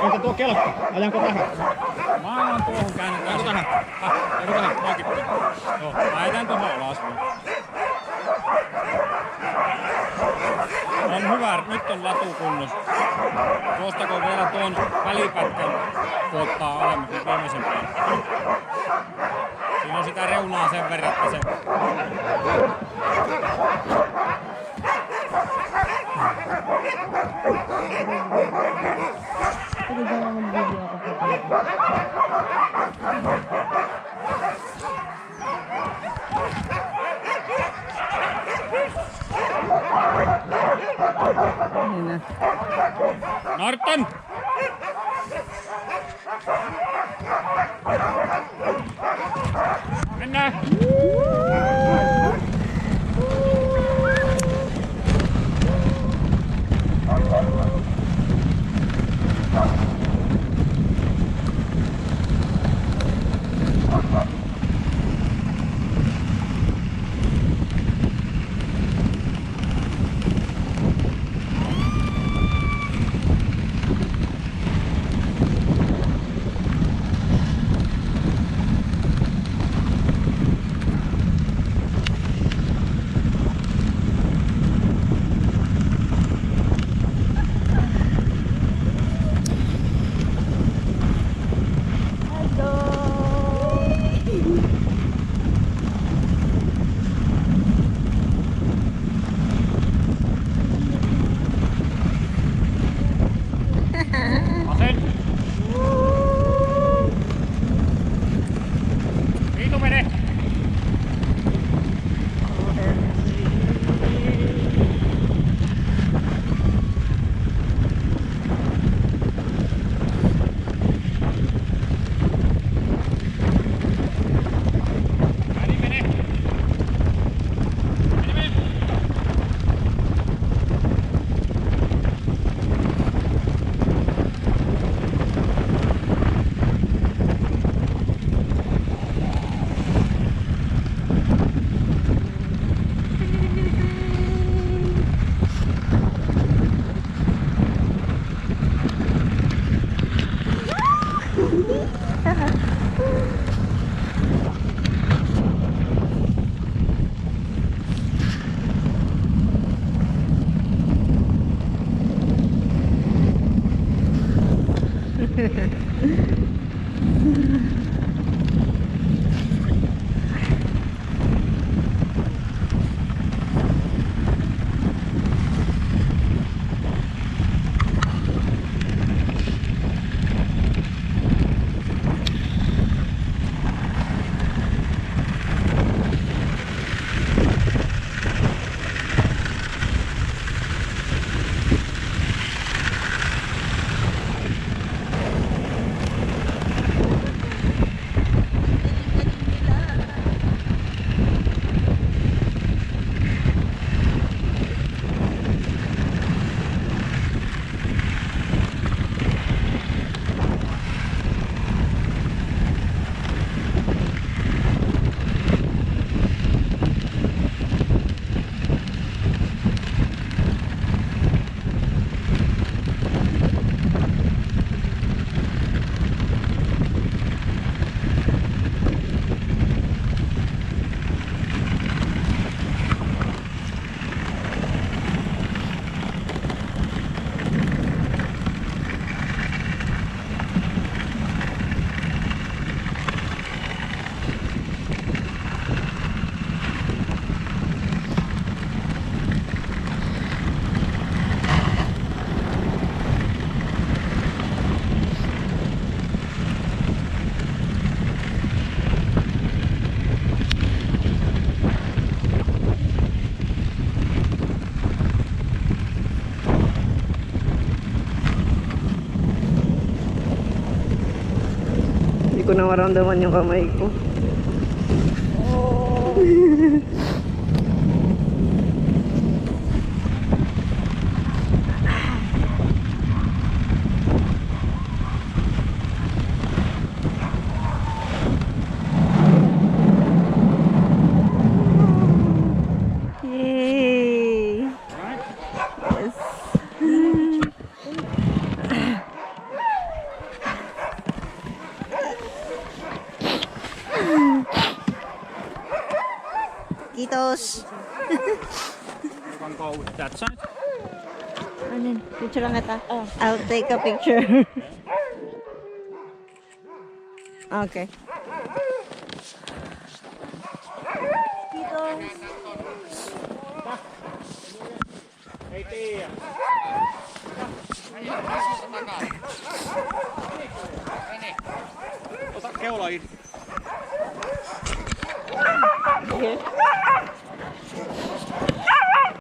Entä tuo kelkka? Ajanko tähän? Mä ajan tuohon käännetään. Ajanko tähän? Ajanko tähän? Mäkin. Joo, mä ajan tuohon alas. On hyvä, nyt on latu kunnossa. Tuosta kun vielä tuon välipätkän tuottaa alemmas, niin viimeisen päin. Siinä on sitä reunaa sen verran, että se... Norton! Mennään! Hindi ko na maramdaman yung kamay ko. Oh. Yay! Yes. Kiitos. You can go that side. Ano? Picture lang kita. I'll take a picture. Okay. Kiitos. Ei tiedä. Ota keula irti. Here.